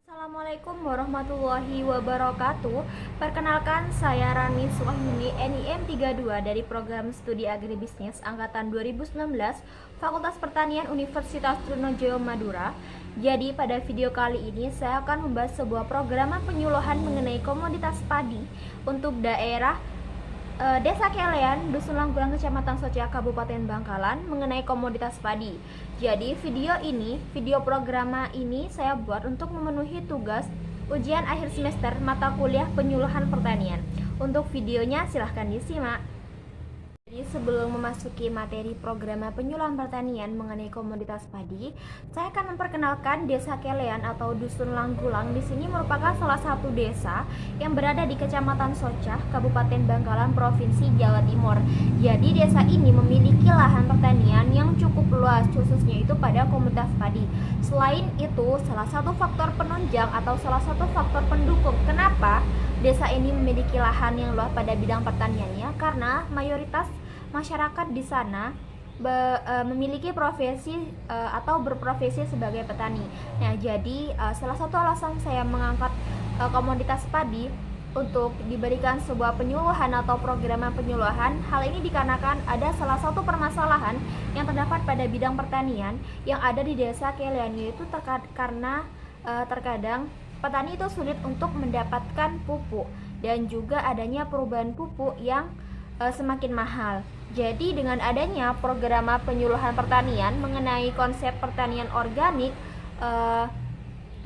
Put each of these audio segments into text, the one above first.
Assalamualaikum warahmatullahi wabarakatuh. Perkenalkan, saya Rani Suahini, NIM 32 dari Program Studi Agribisnis Angkatan 2019, Fakultas Pertanian Universitas Trunojoyo Madura. Jadi pada video kali ini saya akan membahas sebuah program penyuluhan mengenai komoditas padi untuk daerah Desa Kelean, Dusun Langgulang, Kecamatan Socia, Kabupaten Bangkalan mengenai komoditas padi. Jadi video program ini saya buat untuk memenuhi tugas ujian akhir semester mata kuliah penyuluhan pertanian. Untuk videonya silahkan disimak. Jadi sebelum memasuki materi program penyuluhan pertanian mengenai komoditas padi, saya akan memperkenalkan Desa Kelean atau Dusun Langgulang. Di sini merupakan salah satu desa yang berada di Kecamatan Socah, Kabupaten Bangkalan, Provinsi Jawa Timur. Jadi desa ini memiliki lahan pertanian yang cukup luas, khususnya itu pada komoditas padi. Selain itu, salah satu faktor penunjang atau salah satu faktor pendukung kenapa desa ini memiliki lahan yang luas pada bidang pertaniannya, karena mayoritas masyarakat di sana memiliki profesi atau berprofesi sebagai petani. Nah, jadi salah satu alasan saya mengangkat komoditas padi untuk diberikan sebuah penyuluhan atau program penyuluhan, hal ini dikarenakan ada salah satu permasalahan yang terdapat pada bidang pertanian yang ada di Desa Kelean, yaitu karena terkadang petani itu sulit untuk mendapatkan pupuk dan juga adanya perubahan pupuk yang semakin mahal. Jadi dengan adanya program penyuluhan pertanian mengenai konsep pertanian organik,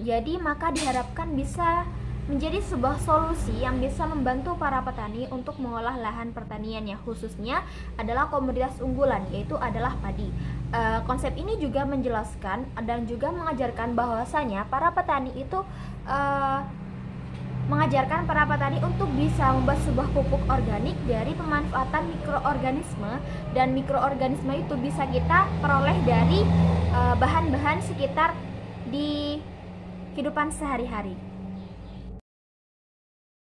jadi maka diharapkan bisa menjadi sebuah solusi yang bisa membantu para petani untuk mengolah lahan pertaniannya, khususnya adalah komoditas unggulan, yaitu adalah padi. Konsep ini juga menjelaskan dan juga mengajarkan bahwasanya para petani itu mengajarkan para petani untuk bisa membuat sebuah pupuk organik dari pemanfaatan mikroorganisme, dan mikroorganisme itu bisa kita peroleh dari bahan-bahan sekitar di kehidupan sehari-hari.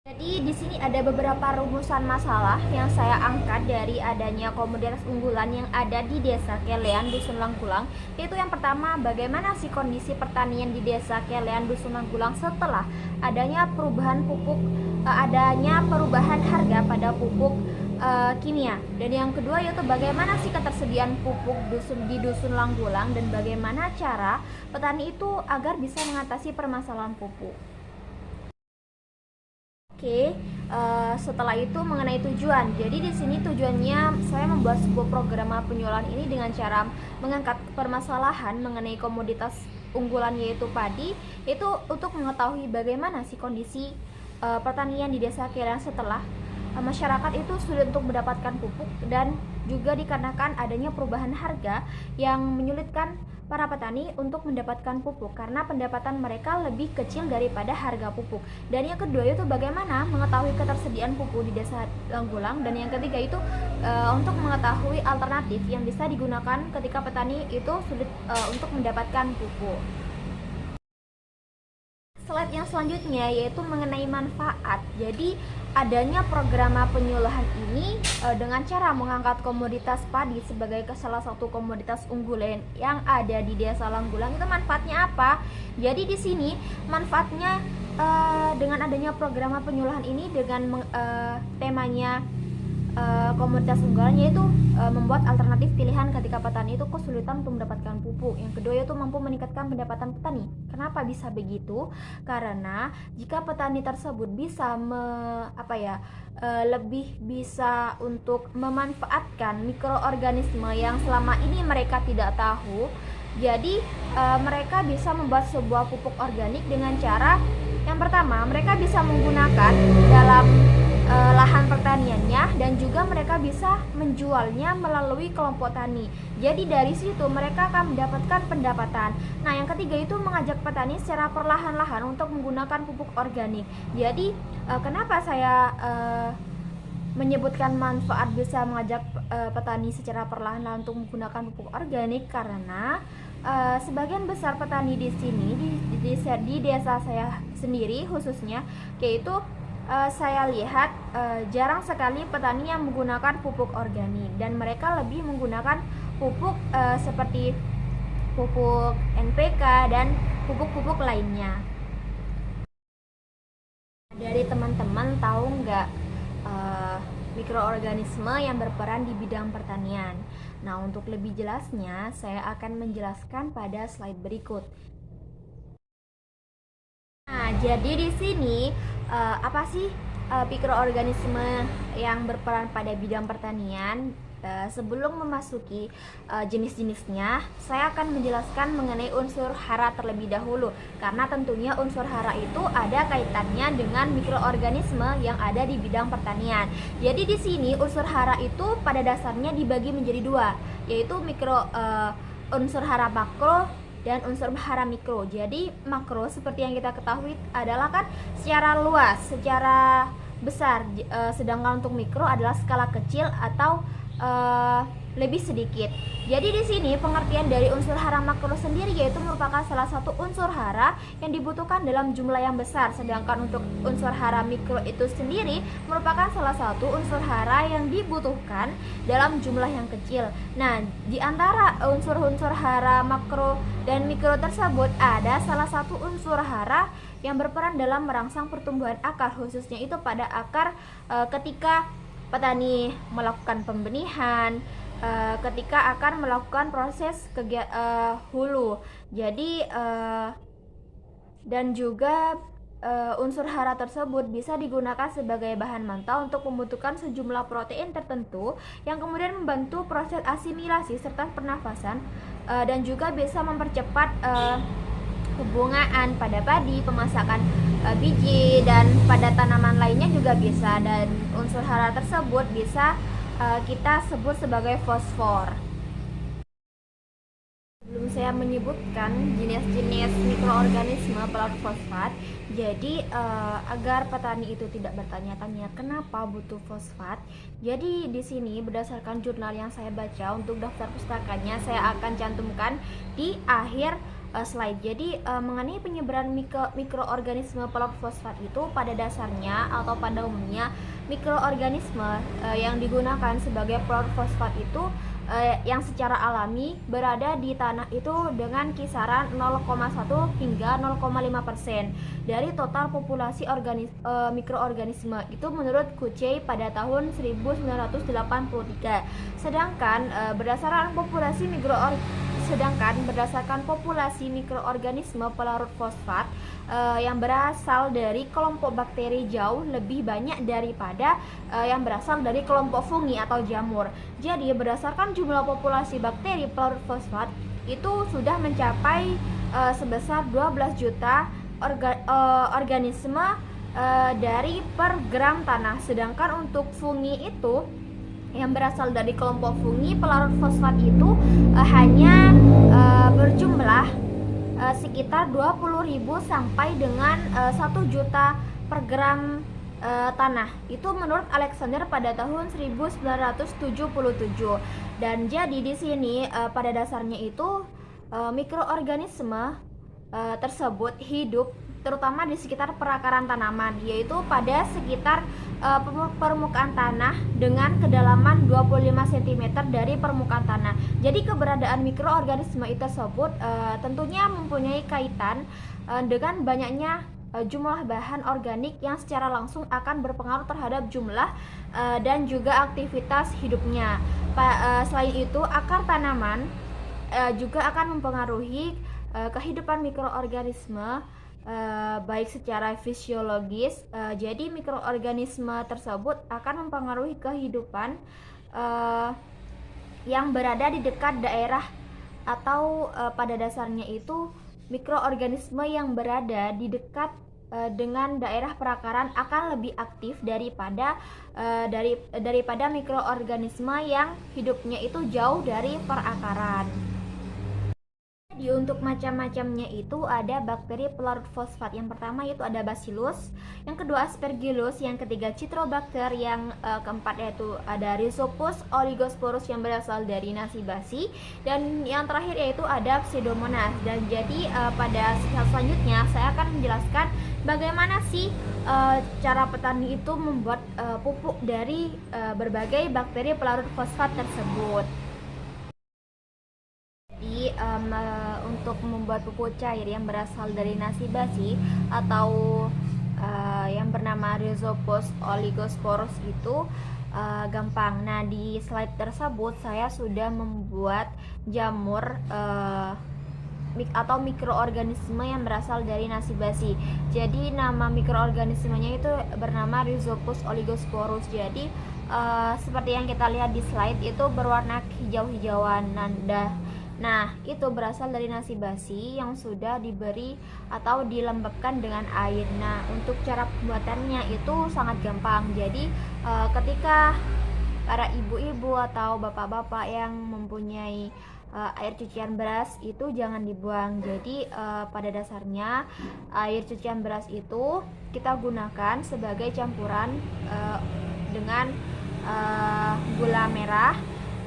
Jadi di sini ada beberapa rumusan masalah yang saya angkat dari adanya komoditas unggulan yang ada di Desa Kelean, Dusun Langgulang. Yaitu yang pertama, bagaimana sih kondisi pertanian di Desa Kelean, Dusun Langgulang setelah adanya perubahan pupuk, adanya perubahan harga pada pupuk kimia. Dan yang kedua yaitu bagaimana sih ketersediaan pupuk di Dusun Langgulang dan bagaimana cara petani itu agar bisa mengatasi permasalahan pupuk. Oke, setelah itu mengenai tujuan. Jadi di sini tujuannya saya membuat sebuah program penyuluhan ini dengan cara mengangkat permasalahan mengenai komoditas unggulan yaitu padi, itu untuk mengetahui bagaimana sih kondisi pertanian di Desa Kelean setelah masyarakat itu sulit untuk mendapatkan pupuk, dan juga dikarenakan adanya perubahan harga yang menyulitkan para petani untuk mendapatkan pupuk karena pendapatan mereka lebih kecil daripada harga pupuk. Dan yang kedua itu bagaimana mengetahui ketersediaan pupuk di Desa Langgulang, dan yang ketiga itu untuk mengetahui alternatif yang bisa digunakan ketika petani itu sulit untuk mendapatkan pupuk. Slide yang selanjutnya yaitu mengenai manfaat. Jadi adanya program penyuluhan ini dengan cara mengangkat komoditas padi sebagai salah satu komoditas unggulan yang ada di Desa Langgulang, itu manfaatnya apa? Jadi di sini manfaatnya dengan adanya program penyuluhan ini dengan temanya komoditas unggulan, yaitu membuat alternatif pilihan ketika petani itu kesulitan untuk mendapatkan pupuk. Yang kedua yaitu mampu meningkatkan pendapatan petani. Kenapa bisa begitu? Karena jika petani tersebut bisa lebih bisa untuk memanfaatkan mikroorganisme yang selama ini mereka tidak tahu, jadi mereka bisa membuat sebuah pupuk organik dengan cara yang pertama, mereka bisa menggunakan dalam lahan pertaniannya, dan juga mereka bisa menjualnya melalui kelompok tani. Jadi dari situ mereka akan mendapatkan pendapatan. Nah, yang ketiga itu mengajak petani secara perlahan-lahan untuk menggunakan pupuk organik. Jadi kenapa saya menyebutkan manfaat bisa mengajak petani secara perlahan-lahan untuk menggunakan pupuk organik? Karena sebagian besar petani di sini di desa saya sendiri khususnya, yaitu saya lihat jarang sekali petani yang menggunakan pupuk organik, dan mereka lebih menggunakan pupuk seperti pupuk NPK dan pupuk-pupuk lainnya. dari teman-teman tahu nggak mikroorganisme yang berperan di bidang pertanian? Nah, untuk lebih jelasnya, saya akan menjelaskan pada slide berikut. Nah, jadi di sini apa sih mikroorganisme yang berperan pada bidang pertanian? Sebelum memasuki jenis-jenisnya, saya akan menjelaskan mengenai unsur hara terlebih dahulu, karena tentunya unsur hara itu ada kaitannya dengan mikroorganisme yang ada di bidang pertanian. Jadi di sini unsur hara itu pada dasarnya dibagi menjadi dua, yaitu unsur hara makro dan unsur hara mikro. Jadi makro seperti yang kita ketahui adalah kan secara luas, secara besar, sedangkan untuk mikro adalah skala kecil atau lebih sedikit. Jadi di sini pengertian dari unsur hara makro sendiri yaitu merupakan salah satu unsur hara yang dibutuhkan dalam jumlah yang besar, sedangkan untuk unsur hara mikro itu sendiri merupakan salah satu unsur hara yang dibutuhkan dalam jumlah yang kecil. Nah, di antara unsur-unsur hara makro dan mikro tersebut ada salah satu unsur hara yang berperan dalam merangsang pertumbuhan akar, khususnya itu pada akar ketika petani melakukan pembenihan, ketika akan melakukan proses hulu. Jadi dan juga unsur hara tersebut bisa digunakan sebagai bahan mantau untuk membentukkan sejumlah protein tertentu yang kemudian membantu proses asimilasi serta pernafasan, dan juga bisa mempercepat pembungaan pada padi, pemasakan biji, dan pada tanaman lainnya juga bisa. Dan unsur hara tersebut bisa kita sebut sebagai fosfor. Sebelum saya menyebutkan jenis-jenis mikroorganisme pelarut fosfat, jadi agar petani itu tidak bertanya-tanya kenapa butuh fosfat, jadi di sini berdasarkan jurnal yang saya baca untuk daftar pustakanya saya akan cantumkan di akhir slide. Jadi mengenai penyebaran mikroorganisme pelarut fosfat itu pada dasarnya atau pada umumnya mikroorganisme yang digunakan sebagai pelarut fosfat itu yang secara alami berada di tanah itu dengan kisaran 0,1 hingga 0,5% dari total populasi mikroorganisme itu menurut Kuchey pada tahun 1983. Sedangkan berdasarkan populasi mikroorganisme pelarut fosfat yang berasal dari kelompok bakteri jauh lebih banyak daripada yang berasal dari kelompok fungi atau jamur. Jadi berdasarkan jumlah populasi bakteri pelarut fosfat itu sudah mencapai sebesar 12 juta organisme dari per gram tanah. Sedangkan untuk fungi itu yang berasal dari kelompok fungi pelarut fosfat itu hanya berjumlah sekitar 20.000 sampai dengan 1 juta per gram tanah. Itu menurut Alexander pada tahun 1977. Dan jadi di sini pada dasarnya itu mikroorganisme tersebut hidup terutama di sekitar perakaran tanaman, yaitu pada sekitar permukaan tanah dengan kedalaman 25 cm dari permukaan tanah. Jadi keberadaan mikroorganisme itu tersebut tentunya mempunyai kaitan dengan banyaknya jumlah bahan organik yang secara langsung akan berpengaruh terhadap jumlah dan juga aktivitas hidupnya. Selain itu, akar tanaman juga akan mempengaruhi kehidupan mikroorganisme baik secara fisiologis. Jadi mikroorganisme tersebut akan mempengaruhi kehidupan yang berada di dekat daerah atau pada dasarnya itu mikroorganisme yang berada di dekat dengan daerah perakaran akan lebih aktif daripada mikroorganisme yang hidupnya itu jauh dari perakaran. Jadi untuk macam-macamnya itu ada bakteri pelarut fosfat. Yang pertama yaitu ada Bacillus, yang kedua Aspergillus, yang ketiga Citrobacter, yang keempat yaitu ada Rhizopus oligosporus yang berasal dari nasi basi, dan yang terakhir yaitu ada Pseudomonas. Dan jadi pada selanjutnya saya akan menjelaskan bagaimana sih cara petani itu membuat pupuk dari berbagai bakteri pelarut fosfat tersebut. Jadi untuk membuat pupuk cair yang berasal dari nasi basi atau yang bernama Rhizopus oligosporus itu gampang. Nah, di slide tersebut saya sudah membuat jamur atau mikroorganisme yang berasal dari nasi basi. Jadi nama mikroorganismenya itu bernama Rhizopus oligosporus. Jadi seperti yang kita lihat di slide itu berwarna hijau-hijauan. Nah, itu berasal dari nasi basi yang sudah diberi atau dilembabkan dengan air. Nah, untuk cara pembuatannya itu sangat gampang. Jadi ketika para ibu-ibu atau bapak-bapak yang mempunyai air cucian beras itu jangan dibuang. Jadi pada dasarnya air cucian beras itu kita gunakan sebagai campuran dengan gula merah,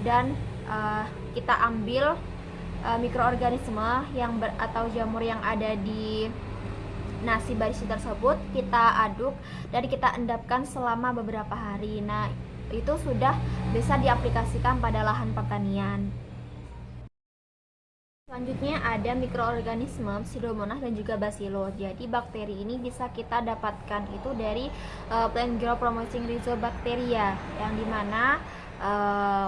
dan kita ambil mikroorganisme atau jamur yang ada di nasi basi tersebut, kita aduk dan kita endapkan selama beberapa hari. Nah, itu sudah bisa diaplikasikan pada lahan pertanian. Selanjutnya ada mikroorganisme Pseudomonas dan juga Bacillus. Jadi bakteri ini bisa kita dapatkan itu dari plant growth promoting rhizobacteria, yang dimana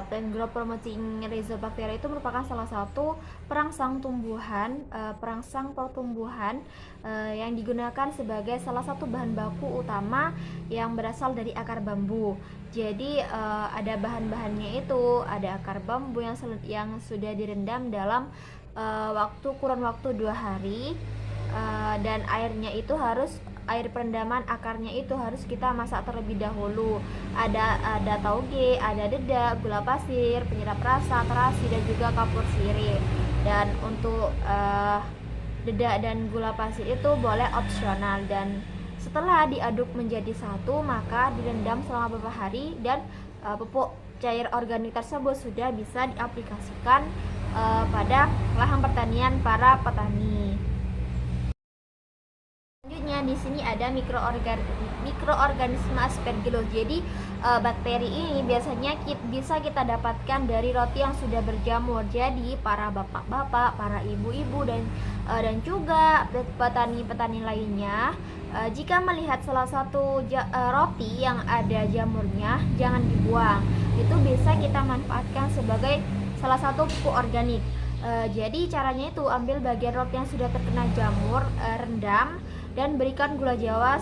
plant growth promoting rhizobacteria itu merupakan salah satu perangsang pertumbuhan yang digunakan sebagai salah satu bahan baku utama yang berasal dari akar bambu. Jadi ada bahan-bahannya itu, ada akar bambu yang sudah direndam dalam kurun waktu 2 hari, dan air perendaman akarnya itu harus kita masak terlebih dahulu. Ada tauge, ada dedak, gula pasir, penyedap rasa, terasi, dan juga kapur sirih. Dan untuk dedak dan gula pasir itu boleh opsional, dan setelah diaduk menjadi satu maka direndam selama beberapa hari, dan pupuk cair organik tersebut sudah bisa diaplikasikan pada lahan pertanian para petani. Selanjutnya di sini ada mikroorganisme Aspergillus. Jadi bakteri ini biasanya bisa kita dapatkan dari roti yang sudah berjamur. Jadi para bapak-bapak, para ibu-ibu, dan juga petani-petani lainnya, jika melihat salah satu roti yang ada jamurnya, jangan dibuang. Itu bisa kita manfaatkan sebagai salah satu pupuk organik. Jadi caranya itu ambil bagian roti yang sudah terkena jamur, rendam dan berikan gula jawa,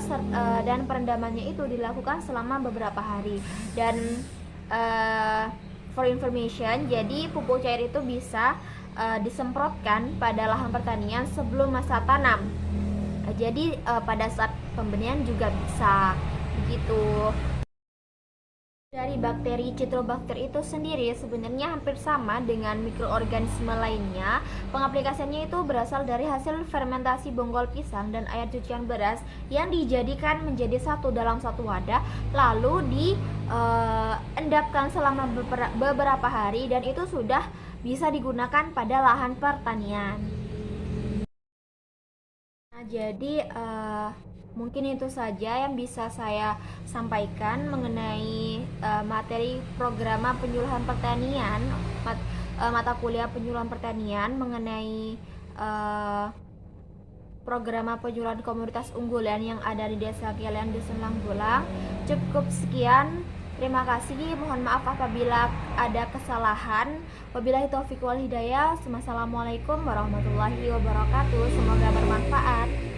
dan perendamannya itu dilakukan selama beberapa hari. Dan for information, jadi pupuk cair itu bisa disemprotkan pada lahan pertanian sebelum masa tanam. Jadi pada saat pembenihan juga bisa begitu. Dari bakteri Citrobacter itu sendiri sebenarnya hampir sama dengan mikroorganisme lainnya. Pengaplikasiannya itu berasal dari hasil fermentasi bonggol pisang dan air cucian beras yang dijadikan menjadi satu dalam satu wadah, lalu diendapkan selama beberapa hari, dan itu sudah bisa digunakan pada lahan pertanian. Nah, jadi mungkin itu saja yang bisa saya sampaikan mengenai materi program penyuluhan pertanian, mata kuliah penyuluhan pertanian mengenai program penyuluhan komoditas unggulan yang ada di Desa Kialian di Semanggulang. Cukup sekian. Terima kasih. Mohon maaf apabila ada kesalahan. Wabillahi taufiq wal hidayah. Wassalamualaikum warahmatullahi wabarakatuh. Semoga bermanfaat.